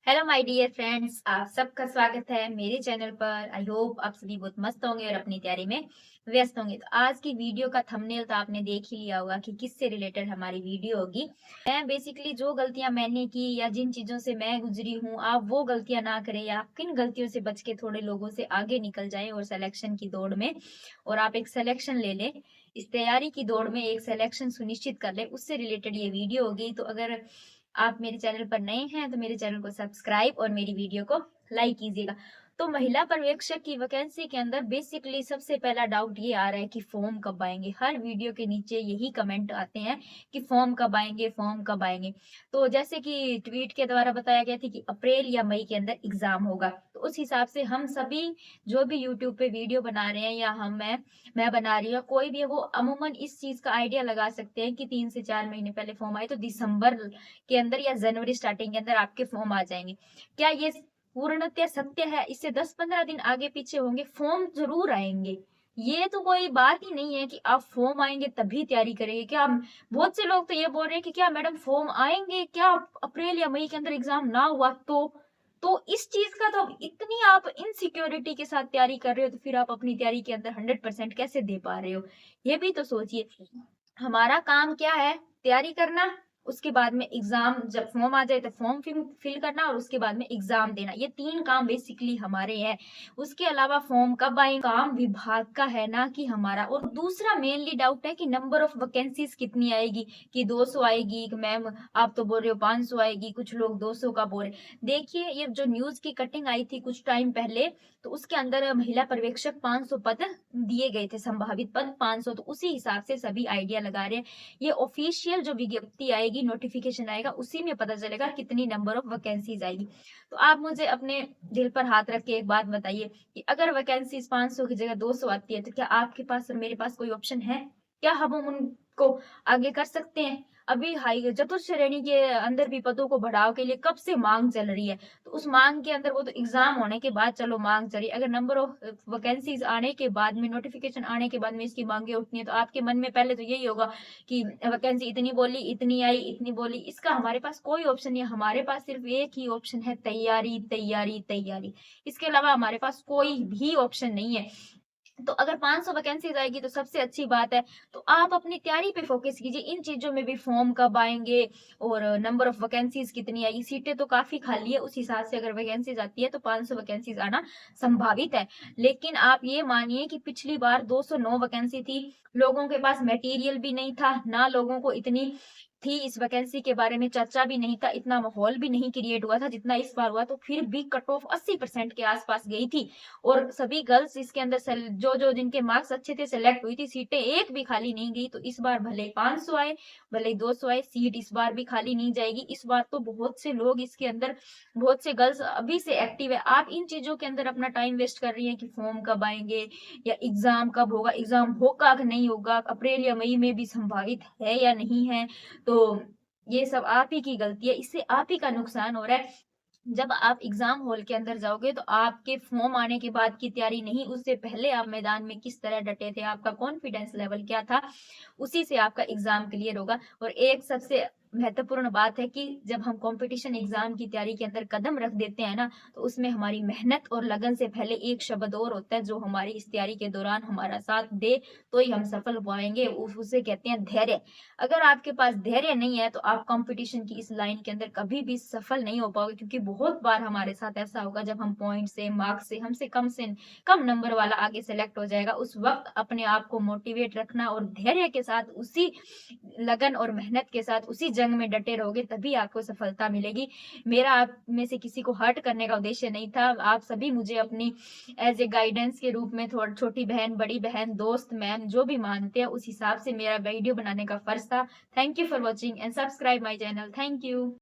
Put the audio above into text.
Hello my dear friends, आप सबका स्वागत है मेरे चैनल पर। आई होप आप सभी बहुत मस्त होंगे और अपनी तैयारी में व्यस्त होंगे। तो आज की वीडियो का थंबनेल तो आपने देख ही लिया होगा कि किससे रिलेटेड हमारी वीडियो होगी। मैं बेसिकली जो गलतियां मैंने की या जिन चीजों से मैं गुजरी हूँ, आप वो गलतियां ना करें या किन गलतियों से बच के थोड़े लोगों से आगे निकल जाएं और सिलेक्शन की दौड़ में और आप एक सिलेक्शन ले लें। इस तैयारी की दौड़ में एक सिलेक्शन सुनिश्चित कर ले, उससे रिलेटेड ये वीडियो होगी। तो अगर आप मेरे चैनल पर नए हैं तो मेरे चैनल को सब्सक्राइब और मेरी वीडियो को लाइक कीजिएगा। तो महिला पर्यवेक्षक की वैकेंसी के अंदर बेसिकली सबसे पहला डाउट ये आ रहा है कि फॉर्म कब आएंगे। हर वीडियो के नीचे यही कमेंट आते हैं कि फॉर्म कब आएंगे, फॉर्म कब आएंगे। तो जैसे कि ट्वीट के द्वारा बताया गया था कि अप्रैल या मई के अंदर एग्जाम होगा, तो उस हिसाब से हम सभी जो भी यूट्यूब पे वीडियो बना रहे हैं या मैं बना रही हूँ, कोई भी है, वो अमूमन इस चीज का आइडिया लगा सकते हैं कि 3 से 4 महीने पहले फॉर्म आए तो दिसंबर के अंदर या जनवरी स्टार्टिंग के अंदर आपके फॉर्म आ जाएंगे। क्या ये पूर्णतः सत्य है? इससे 10-15 दिन आगे पीछे होंगे, फॉर्म जरूर आएंगे। ये तो कोई बात ही नहीं है कि आप फॉर्म आएंगे तभी तैयारी करेंगे। क्या बहुत से लोग तो ये बोल रहे हैं कि क्या मैडम फॉर्म आएंगे, क्या अप्रैल या मई के अंदर एग्जाम ना हुआ तो इस चीज का तो इतनी आप इनसिक्योरिटी के साथ तैयारी कर रहे हो, तो फिर आप अपनी तैयारी के अंदर 100% कैसे दे पा रहे हो? ये भी तो सोचिए। हमारा काम क्या है? तैयारी करना, उसके बाद में एग्जाम, जब फॉर्म आ जाए तो फॉर्म फिल करना और उसके बाद में एग्जाम देना। ये 3 काम बेसिकली हमारे हैं। उसके अलावा फॉर्म कब आए, काम विभाग का है ना कि हमारा। और दूसरा मेनली डाउट है कि नंबर ऑफ वैकेंसीज कितनी आएगी, कि 200 आएगी, कि मैम आप तो बोल रहे हो 500 आएगी, कुछ लोग 200 का बोल रहे। देखिए, ये जो न्यूज की कटिंग आई थी कुछ टाइम पहले, तो उसके अंदर महिला पर्यवेक्षक 500 पद दिए गए थे, संभावित पद 500। तो उसी हिसाब से सभी आइडिया लगा रहे हैं। ये ऑफिशियल जो विज्ञप्ति आएगी, नोटिफिकेशन आएगा, उसी में पता चलेगा कितनी नंबर ऑफ वैकेंसीज आएगी। तो आप मुझे अपने दिल पर हाथ रख के एक बात बताइए कि अगर वैकेंसीज 500 की जगह 200 आती है, तो क्या आपके पास और मेरे पास कोई ऑप्शन है? क्या हम उनको आगे कर सकते हैं? अभी हाई चतुर्थ श्रेणी के अंदर भी पदों को बढ़ाव के लिए कब से मांग चल रही है। तो उस मांग के अंदर वो तो एग्जाम होने के बाद चलो मांग चली, अगर नंबर ऑफ वैकेंसीज आने के बाद में, नोटिफिकेशन आने के बाद में इसकी मांगे उठनी है, तो आपके मन में पहले तो यही होगा कि वैकेंसी इतनी बोली, इतनी आई, इतनी बोली। इसका हमारे पास कोई ऑप्शन नहीं है। हमारे पास सिर्फ एक ही ऑप्शन है, तैयारी, तैयारी, तैयारी। इसके अलावा हमारे पास कोई भी ऑप्शन नहीं है। तो अगर 500 वैकेंसीज आएगी तो सबसे अच्छी बात है। तो आप अपनी तैयारी पे फोकस कीजिए। इन चीजों में भी फॉर्म कब आएंगे और नंबर ऑफ वैकेंसीज कितनी आएगी, सीटें तो काफी खाली है, उस हिसाब से अगर वैकेंसीज आती है तो 500 वैकेंसीज आना संभावित है। लेकिन आप ये मानिए कि पिछली बार 209 वैकेंसी थी, लोगों के पास मटेरियल भी नहीं था, ना लोगों को इतनी थी, इस वैकेंसी के बारे में चर्चा भी नहीं था, इतना माहौल भी नहीं क्रिएट हुआ था जितना इस बार हुआ। तो फिर भी कट ऑफ 80% के आसपास गई थी और सभी गर्ल्स इसके अंदर जो जिनके मार्क्स अच्छे थे सेलेक्ट हुई थी। सीटें एक भी खाली नहीं गई। तो इस बार भले 500 आए, भले 200 आए, सीट इस बार भी खाली नहीं जाएगी। इस बार तो बहुत से लोग इसके अंदर, बहुत से गर्ल्स अभी से एक्टिव है। आप इन चीजों के अंदर अपना टाइम वेस्ट कर रही हैं कि फॉर्म कब आएंगे या एग्जाम कब होगा, एग्जाम होगा कि नहीं होगा, अप्रैल या मई में भी संभावित है या नहीं है। तो ये सब आप ही की गलती है, इससे आप ही का नुकसान हो रहा है। जब आप एग्जाम हॉल के अंदर जाओगे तो आपके फॉर्म आने के बाद की तैयारी नहीं, उससे पहले आप मैदान में किस तरह डटे थे, आपका कॉन्फिडेंस लेवल क्या था, उसी से आपका एग्जाम क्लियर होगा। और एक सबसे महत्वपूर्ण बात है कि जब हम कंपटीशन एग्जाम की तैयारी के अंदर कदम रख देते हैं ना, तो उसमें हमारी मेहनत और लगन से पहले एक शब्द और होता है जो हमारी इस तैयारी के दौरान हमारा साथ दे, तो ही हम सफल हो पाएंगे। उसे कहते हैं धैर्य। अगर आपके पास धैर्य नहीं है तो आप कंपटीशन की इस लाइन के अंदर कभी भी सफल नहीं हो पाओगे। क्योंकि बहुत बार हमारे साथ ऐसा होगा जब हम पॉइंट से, मार्क्स से कम नंबर वाला आगे सेलेक्ट हो जाएगा, उस वक्त अपने आप को मोटिवेट रखना और धैर्य के साथ, उसी लगन और मेहनत के साथ उसी जंग में डटे रहोगे, तभी आपको सफलता मिलेगी। मेरा आप में से किसी को हर्ट करने का उद्देश्य नहीं था। आप सभी मुझे अपनी एज ए गाइडेंस के रूप में, थोड़ी छोटी बहन, बड़ी बहन, दोस्त, मैम, जो भी मानते हैं, उस हिसाब से मेरा वीडियो बनाने का फर्ज था। Thank you for watching and subscribe my channel. Thank you.